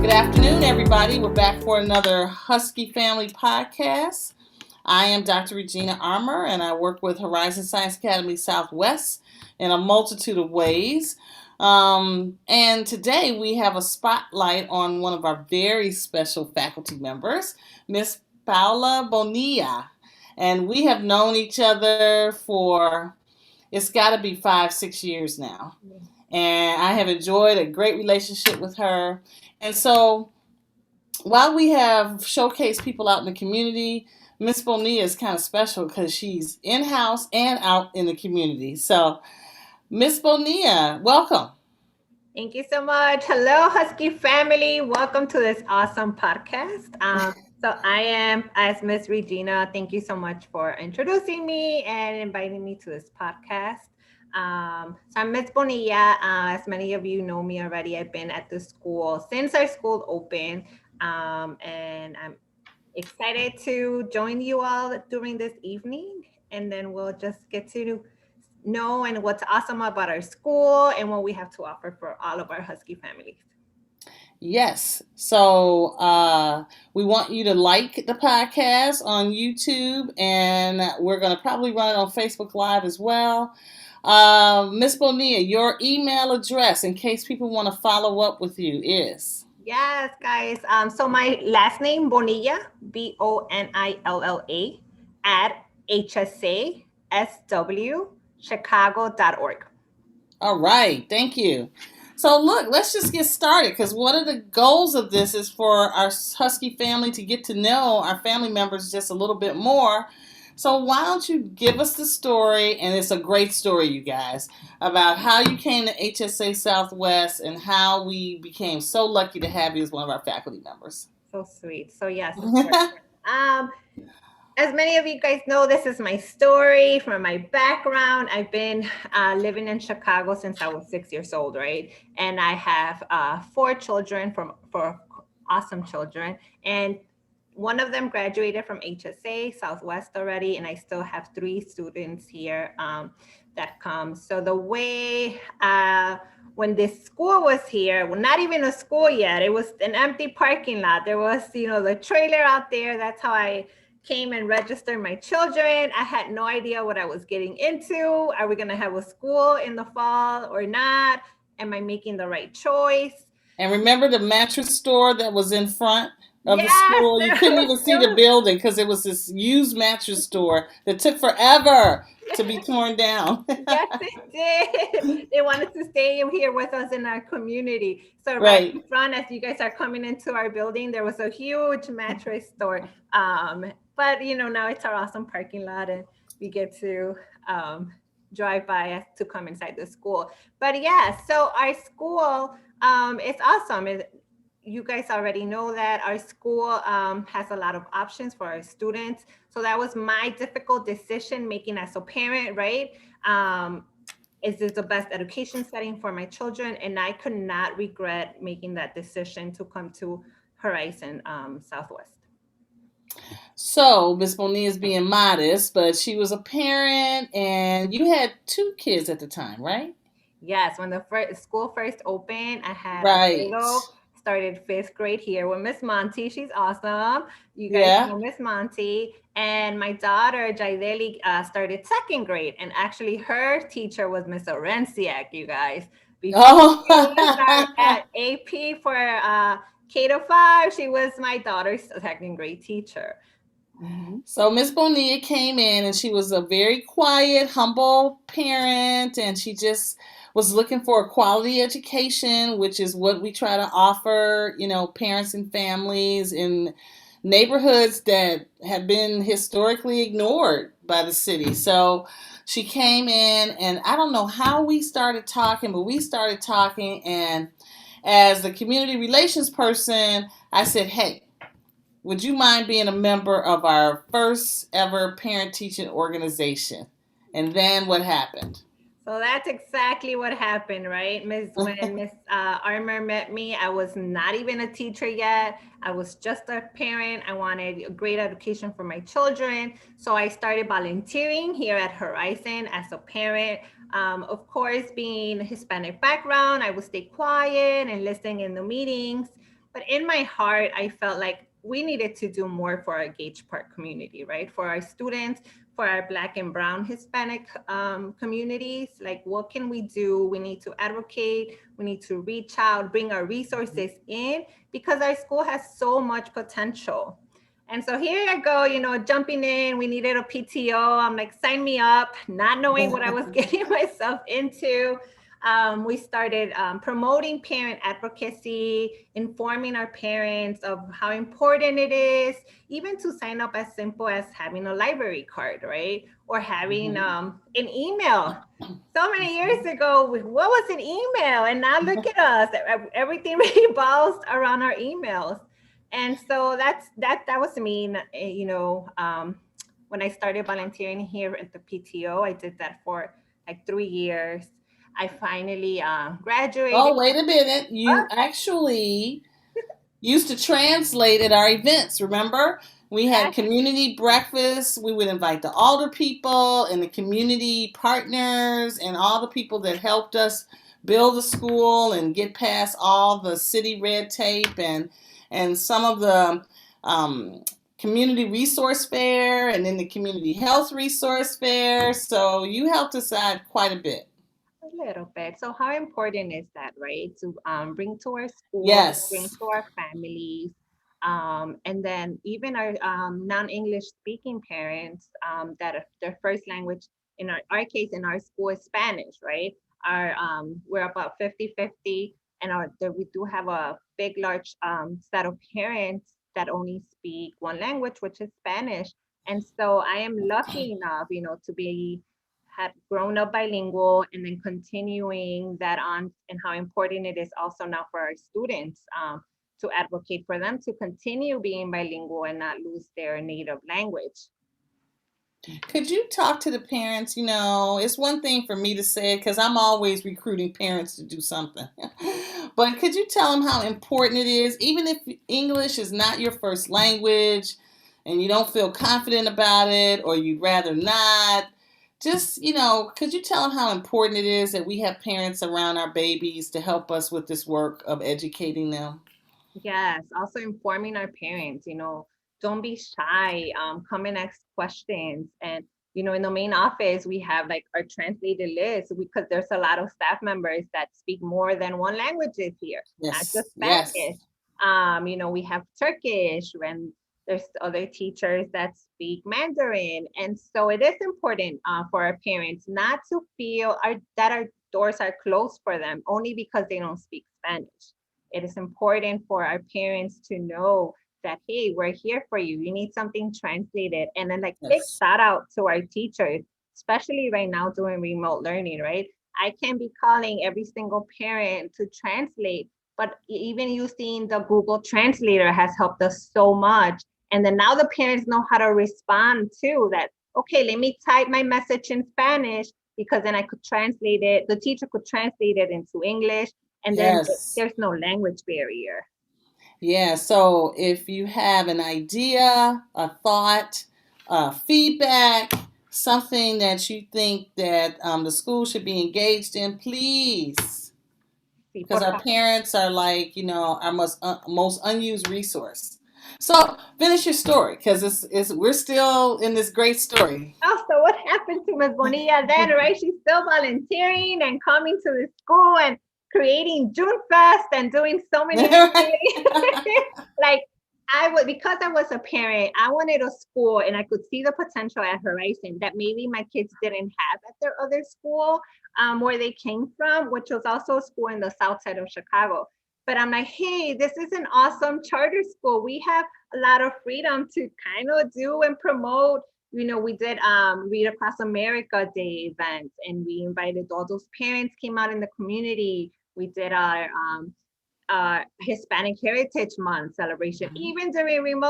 Good afternoon, everybody. We're back for another Husky Family podcast. I am Dr. Regina Armour, and I work with Horizon Science Academy Southwest in a multitude of ways. And today we have a spotlight on one of our very special faculty members, Miss Paula Bonilla. And we have known each other for, it's got to be 5-6 years now. And I have enjoyed a great relationship with her. And so while we have showcased people out in the community, Miss Bonilla is kind of special because she's in-house and out in the community. So, Miss Bonilla, welcome. Thank you so much. Hello, Husky family. Welcome to this awesome podcast. So I am, as Miss Regina, thank you so much for introducing me and inviting me to this podcast. So I'm Miss Bonilla. As many of you know me already, I've been at the school since our school opened. And I'm excited to join you all during this evening. And then we'll just get to know and what's awesome about our school and what we have to offer for all of our Husky families. Yes. So we want you to like the podcast on YouTube, and we're going to probably run it on Facebook Live as well. Miss Bonilla, your email address, in case people want to follow up with you, is? Yes, guys. So my last name, Bonilla, Bonilla, at hsasw.chicago.org. All right. Thank you. So look, let's just get started, because one of the goals of this is for our Husky family to get to know our family members just a little bit more. So why don't you give us the story, and it's a great story, you guys, about how you came to HSA Southwest and how we became so lucky to have you as one of our faculty members. So sweet. So yes, of course. As many of you guys know, this is my story from my background. I've been living in Chicago since I was 6 years old, right? And I have 4 children, four awesome children. And one of them graduated from HSA Southwest already, and I still have 3 students here that come. So the way when this school was here, well, not even a school yet, it was an empty parking lot. There was, the trailer out there. That's how I came and registered my children. I had no idea what I was getting into. Are we going to have a school in the fall or not? Am I making the right choice? And remember the mattress store that was in front of the Yes, school? You couldn't even see the building because it was this used mattress store that took forever to be torn down. Yes, it did. They wanted to stay here with us in our community. So right Right. in front, as you guys are coming into our building, there was a huge mattress store. But now it's our awesome parking lot, and we get to drive by to come inside the school. But yeah, so our school it's awesome. You guys already know that our school has a lot of options for our students. So that was my difficult decision making as a parent, right? Is this the best education setting for my children? And I could not regret making that decision to come to Horizon Southwest. So Miss Bonilla is being modest, but she was a parent, and you had 2 kids at the time, right? Yes, when the school first opened, I had a Right. little, started 5th grade here with Miss Monty. She's awesome. You guys Yeah. know Miss Monty. And my daughter, Jaideli, started 2nd grade. And actually, her teacher was Miss Orenciak, you guys. Before she was our Oh. at AP for K-5, she was my daughter's 2nd grade teacher. Mhm. So Miss Bonilla came in, and she was a very quiet, humble parent, and she just was looking for a quality education, which is what we try to offer, parents and families in neighborhoods that have been historically ignored by the city. So she came in, and I don't know how we started talking, but we started talking, and as the community relations person, I said, "Hey, would you mind being a member of our first ever parent teaching organization?" And then what happened? So that's exactly what happened, right? When Miss Armour met me, I was not even a teacher yet. I was just a parent. I wanted a great education for my children. So I started volunteering here at Horizon as a parent. Of course, being Hispanic background, I would stay quiet and listen in the meetings. But in my heart, I felt like we needed to do more for our Gage Park community, right? For our students, for our Black and Brown Hispanic communities. Like, what can we do? We need to advocate, we need to reach out, bring our resources in, because our school has so much potential. And so here I go, jumping in. We needed a PTO. I'm like, sign me up, not knowing what I was getting myself into. We started promoting parent advocacy, informing our parents of how important it is, even to sign up as simple as having a library card, right? Or having an email. So many years ago, what was an email? And now look at us. Everything revolves around our emails. And so that was me, when I started volunteering here at the PTO. I did that for like 3 years. I finally graduated. Oh, wait a minute. You actually used to translate at our events, remember? We had community breakfast. We would invite the older people and the community partners and all the people that helped us build the school and get past all the city red tape and some of the um, community resource fair and then the community health resource fair. So you helped us out quite a bit. A little bit. So how important is that, right? To bring to our school, bring Yes. to our families, and then even our non-English speaking parents that their first language, in our case in our school, is Spanish, right? We're about 50-50, and we do have a big, large set of parents that only speak one language, which is Spanish. And so I am lucky enough, to be had grown up bilingual and then continuing that on, and how important it is also now for our students to advocate for them to continue being bilingual and not lose their native language. Could you talk to the parents? It's one thing for me to say it because I'm always recruiting parents to do something. But could you tell them how important it is, even if English is not your first language and you don't feel confident about it or you'd rather not? Just, could you tell them how important it is that we have parents around our babies to help us with this work of educating them? Yes, also informing our parents, don't be shy, come and ask questions. And, in the main office, we have like our translated list, because there's a lot of staff members that speak more than one languages here, not just Yes, yes, Spanish. We have Turkish, and there's other teachers that speak Mandarin. And so it is important for our parents not to feel that our doors are closed for them only because they don't speak Spanish. It is important for our parents to know that, hey, we're here for you. You need something translated. And then, like, big yes, shout out to our teachers, especially right now doing remote learning, right? I can be calling every single parent to translate, but even using the Google Translator has helped us so much. And then now the parents know how to respond to that. Okay, let me type my message in Spanish, because then I could translate it. The teacher could translate it into English, and then yes. there's no language barrier. Yeah, so if you have an idea, a thought, feedback, something that you think that the school should be engaged in, please, Sí, because por our favor. parents are like, our most unused resource. So finish your story, because we're still in this great story. Also, what happened to Ms. Bonilla then, right? She's still volunteering and coming to the school and creating June Fest and doing so many activities. Like, because I was a parent, I wanted a school, and I could see the potential at Horizon that maybe my kids didn't have at their other school, where they came from, which was also a school in the south side of Chicago. But I'm like, hey, this is an awesome charter school. We have a lot of freedom to kind of do and promote. We did Read Across America Day events, and we invited all those parents came out in the community. We did our Hispanic Heritage Month celebration. Even during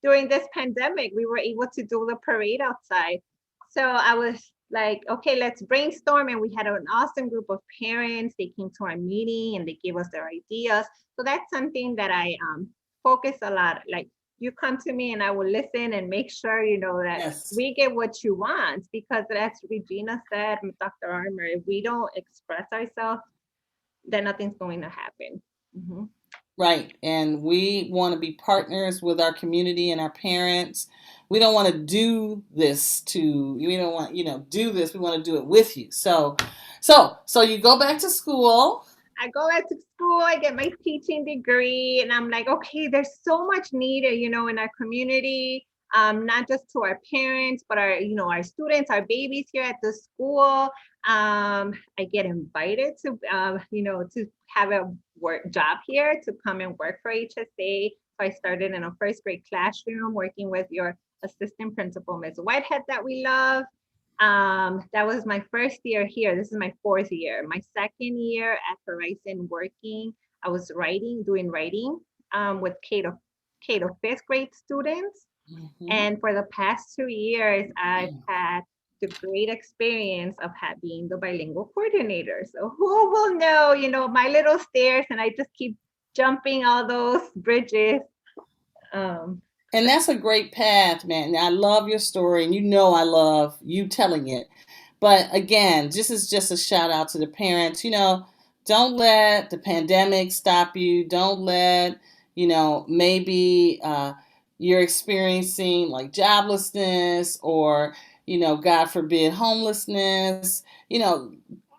during this pandemic, we were able to do the parade outside. So I was like, okay, let's brainstorm. And we had an awesome group of parents. They came to our meeting and they gave us their ideas. So that's something that I focus a lot. Like, you come to me and I will listen and make sure, that Yes. we get what you want, because as Regina said, Dr. Armour, if we don't express ourselves, then nothing's going to happen. Mm-hmm. Right. And we want to be partners with our community and our parents. We don't want to do this to, we don't want, do this. We want to do it with you. So you go back to school. I go back to school, I get my teaching degree, and I'm like, okay, there's so much needed, in our community, not just to our parents, but our students, our babies here at the school. I get invited to have a work job here to come and work for HSA. So I started in a first grade classroom working with your assistant principal, Ms. Whitehead, that we love. That was my first year here. This is my fourth year. My second year at Horizon working, I was doing writing with K to fifth grade students. Mhm. And for the past 2 years, I've had the great experience of being the bilingual coordinator. So who will know, my little stairs, and I just keep jumping all those bridges. Um, And that's a great path, man. I love your story, and I love you telling it. But again, this is just a shout out to the parents. Don't let the pandemic stop you. Don't let, maybe you're experiencing like joblessness or, God forbid, homelessness.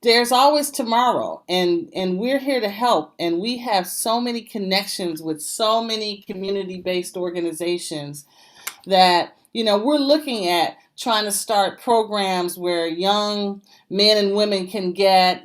There's always tomorrow, and we're here to help, and we have so many connections with so many community-based organizations that we're looking at trying to start programs where young men and women can get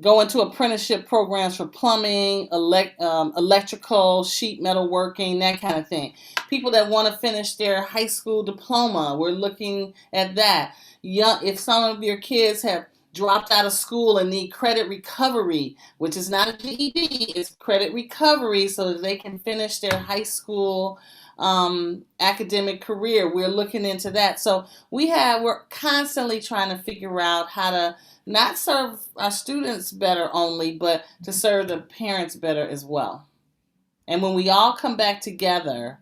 go into apprenticeship programs for plumbing, electrical, sheet metal working, that kind of thing. People that want to finish their high school diploma, we're looking at that. If some of your kids have dropped out of school and need credit recovery, which is not a GED, it's credit recovery so that they can finish their high school academic career. We're looking into that. So we're constantly trying to figure out how to not serve our students better only, but to serve the parents better as well. And when we all come back together,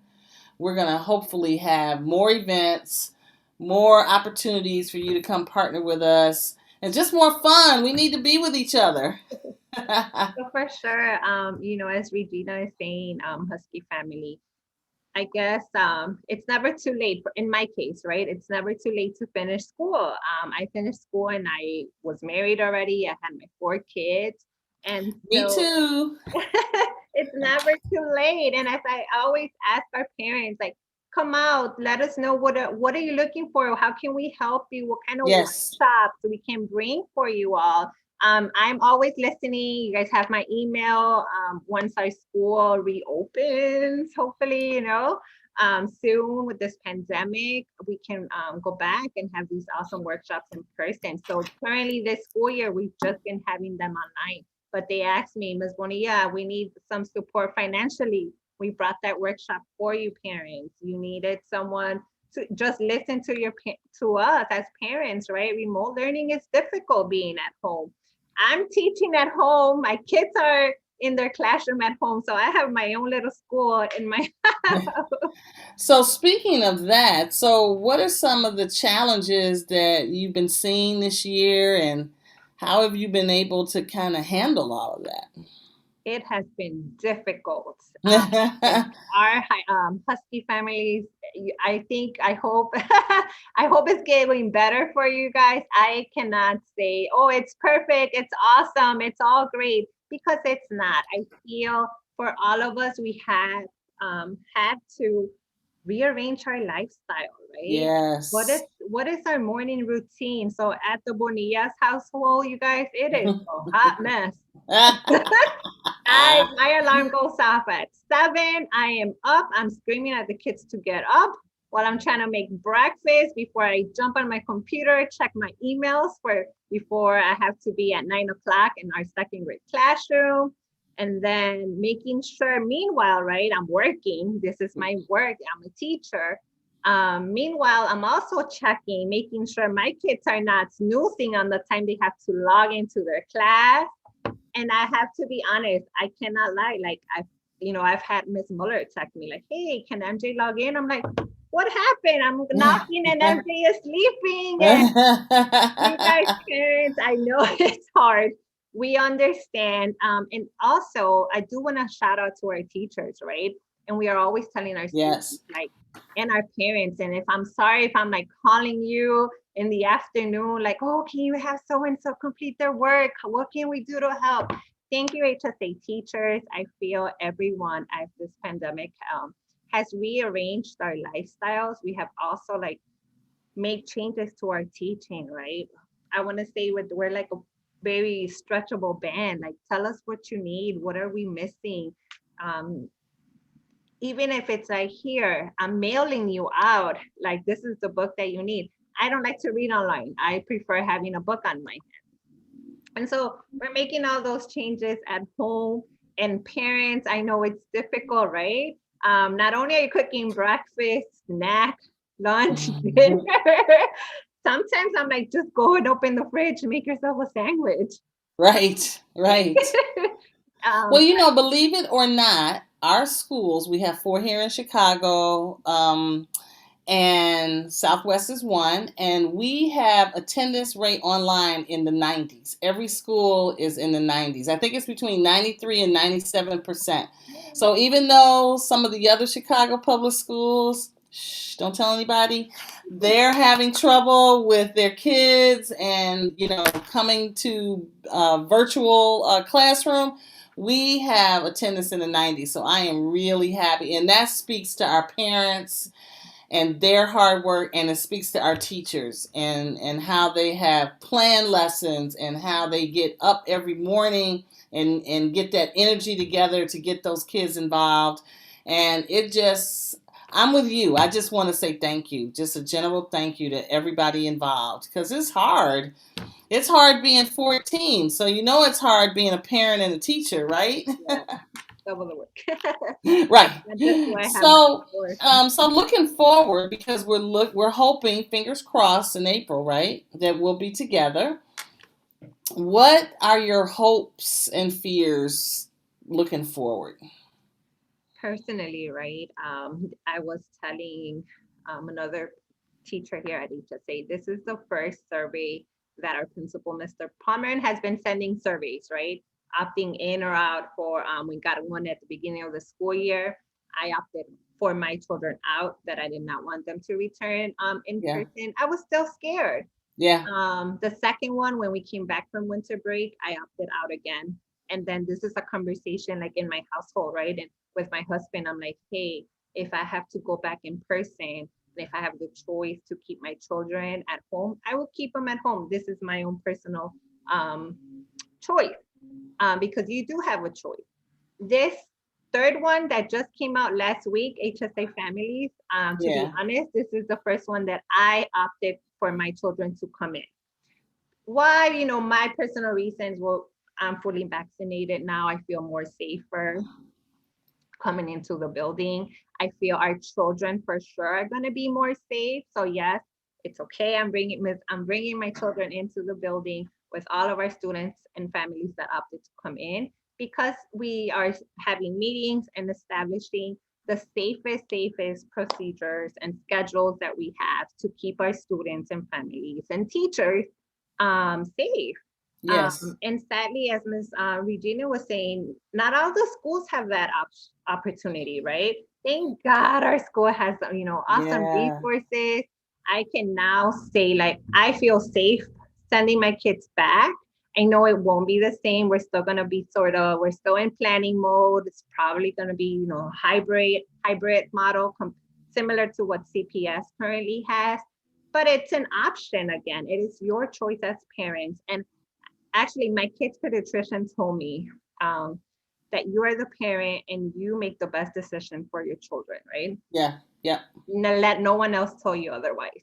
we're going to hopefully have more events, more opportunities for you to come partner with us, and just more fun. We need to be with each other. so for sure, as Regina is saying, Husky family, I guess it's never too late in my case, right? It's never too late to finish school. I finished school and I was married already. I had my 4 kids. And Me so too. it's never too late. And as I always ask our parents, like, come out, let us know what are you looking for? How can we help you? What kind of Yes. workshops we can bring for you all? I'm always listening. You guys have my email. Once our school reopens, hopefully, soon with this pandemic, we can go back and have these awesome workshops in person. So currently this school year, we've just been having them online. But they asked me, Ms. Bonilla, we need some support financially. We brought that workshop for you, parents. You needed someone to just listen to us as parents, right? Remote learning is difficult being at home. I'm teaching at home. My kids are in their classroom at home. So I have my own little school in my house. So speaking of that, so what are some of the challenges that you've been seeing this year, and how have you been able to kind of handle all of It has been difficult. that? Our Husky families, I hope, I hope it's getting better for you guys. I cannot say, oh, it's perfect, it's awesome, it's all great, because it's not. I feel for all of us, we had to rearrange our lifestyle, right? Yes. What is our morning routine? So at the Bonilla's household, you guys, it is a hot mess. My alarm goes off at 7. I am up. I'm screaming at the kids to get up while I'm trying to make breakfast before I jump on my computer, check my emails for before I have to be at 9 o'clock in our second grade classroom. And then making sure, meanwhile, right, I'm working. This is my work. I'm a teacher. Meanwhile, I'm also checking, making sure my kids are not snoozing on the time they have to log into their class. And I have to be honest, I cannot lie. Like I've had Miss Muller text me like, "Hey, can MJ log in?" I'm like, "What happened?" I'm knocking and MJ is sleeping. And you guys, parents, I know it's hard. we understand. And also, I do want to shout out to our teachers, right? And we are always telling our students, Yes. like, and our parents. And if I'm sorry if I'm like calling you in the afternoon, like, oh, can you have so and so complete their work? What can we do to help? Thank you, HSA teachers. I feel everyone as this pandemic has rearranged our lifestyles. We have also like make changes to our teaching, right? I want to say we're like a very stretchable band. Like, tell us what you need. What are we missing? Um, Even if it's like, here, I'm mailing you out. Like, this is the book that you need. I don't like to read online. I prefer having a book on my hand. And so we're making all those changes at home. And parents, I know it's difficult, right? Not only are you cooking breakfast, snack, lunch, dinner, sometimes I'm like, just go and open the fridge and make yourself a sandwich. Right, right. Well, um, you know, believe it or not, our schools, we have four here in Chicago, and Southwest is one, and we have attendance rate online in the 90s. Every school is in the 90s. I think it's between 93 and 97%. So even though some of the other Chicago public schools, shh, don't tell anybody, they're having trouble with their kids and, you know, coming to virtual classroom, we have attendance in the 90s. So I am really happy. And that speaks to our parents and their hard work, and it speaks to our teachers and how they have planned lessons and how they get up every morning and get that energy together to get those kids involved. And it just, I'm with you. I just want to say thank you, just a general thank you to everybody involved, because it's hard. It's hard being 14, so you know it's hard being a parent and a teacher, right? yeah, double the work. Right. And that's why I have my So, course. so looking forward, because we're hoping, fingers crossed, in April, right, that we'll be together. What are your hopes and fears looking forward? Personally, right? I was telling another teacher here at HSA, this is the first survey that our principal, Mr. Palmer, has been sending surveys, right? Opting in or out for, we got one at the beginning of the school year. I opted for my children out, that I did not want them to return in Yeah, person. I was still scared. yeah, The second one, when we came back from winter break, I opted out again. And then this is a conversation like in my household, right? And with my husband, I'm like, hey, if I have to go back in person, and if I have the choice to keep my children at home, I will keep them at home. This is my own personal um, choice, because you do have a choice. This third one that just came out last week, HSA families, to be yeah, honest, this is the first one that I opted for my children to come in. Why? My personal reasons. Well, I'm fully vaccinated now. I feel more safer coming into the building. I feel our children for sure are going to be more safe. So yes, it's okay. I'm bringing my children into the building with all of our students and families that opted to come in, because we are having meetings and establishing the safest procedures and schedules that we have to keep our students and families and teachers safe. yes, And sadly, as Ms. Regina was saying, not all the schools have that opportunity, right? Thank God our school has, awesome yeah, resources. I can now say, like, I feel safe sending my kids back. I know it won't be the same. We're still going to be we're still in planning mode. It's probably going to be, hybrid model, similar to what CPS currently has. But it's an option again. It is your choice as parents. And actually, my kids pediatrician told me that you are the parent and you make the best decision for your children, right? yeah, yeah, Let no one else tell you otherwise,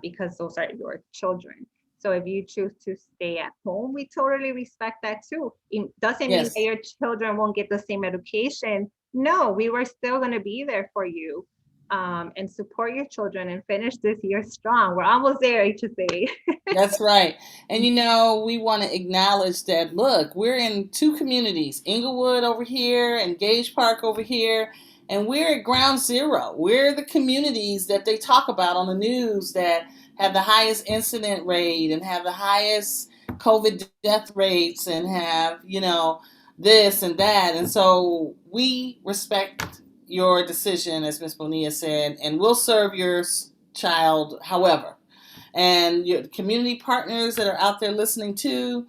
because those are your children. So if you choose to stay at home, we totally respect that too. It doesn't mean that yes. your children won't get the same education. No, we were still going to be there for you, and support your children and finish this year strong. We're almost there, HSA. That's right. And you know, we want to acknowledge that, look, we're in two communities, Inglewood over here and Gage Park over here, and we're at ground zero. We're the communities that they talk about on the news that have the highest incident rate and have the highest COVID death rates and have, this and that. And so we respect your decision, as Miss Bonilla said, and we'll serve your child however. And your community partners that are out there listening too,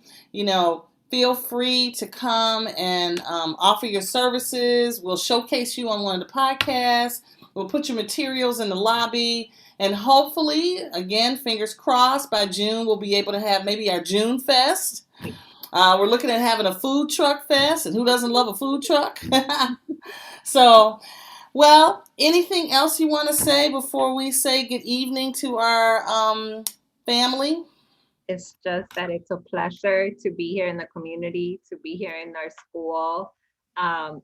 feel free to come and offer your services. We'll showcase you on one of the podcasts. We'll put your materials in the lobby. And hopefully, again, fingers crossed, by June, we'll be able to have maybe our June Fest. We're looking at having a food truck fest, and who doesn't love a food truck? So, well, anything else you want to say before we say good evening to our family? It's just that it's a pleasure to be here in the community, to be here in our school.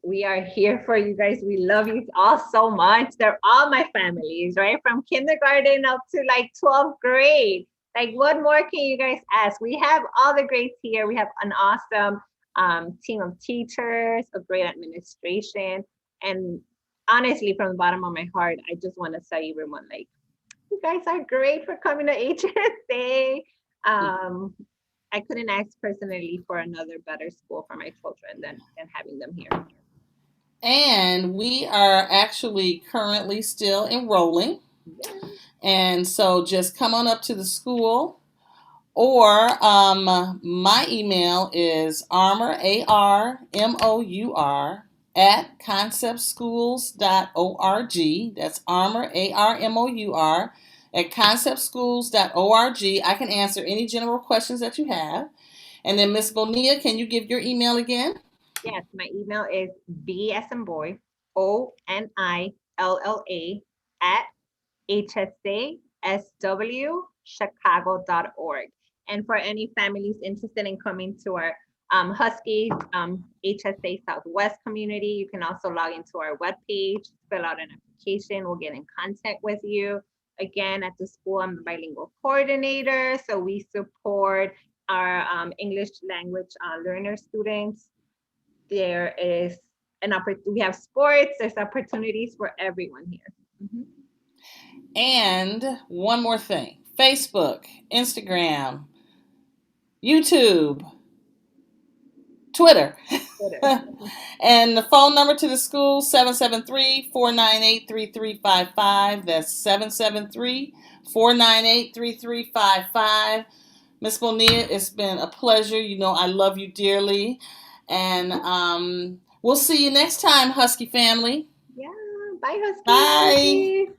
We are here for you guys. We love you all so much. They're all my families, right? From kindergarten up to like 12th grade. Like, what more can you guys ask? We have all the grades here. We have an awesome team of teachers, a great administration. And honestly, from the bottom of my heart, I just want to tell everyone, like, you guys are great for coming to HSA. I couldn't ask personally for another better school for my children than having them here. And we are actually currently still enrolling. Yeah. And so just come on up to the school. Or my email is armor, ARMOUR, at conceptschools.org. That's armor, ARMOUR, at conceptschools.org. I can answer any general questions that you have. And then Miss Bonilla, can you give your email again? Yes, my email is B as in boy, ONILLA at hsaswchicago.org. And for any families interested in coming to our Husky HSA Southwest community, you can also log into our webpage, fill out an application. We'll get in contact with you. Again, at the school, I'm the bilingual coordinator, so we support our English language learner students. There is an opportunity. We have sports. There's opportunities for everyone here. Mm-hmm. And one more thing: Facebook, Instagram, YouTube, Twitter. And the phone number to the school, 773-498-3355. That's 773-498-3355. Miss Bonilla, it's been a pleasure. You know I love you dearly. And we'll see you next time, Husky family. Yeah. Bye, Husky. Bye.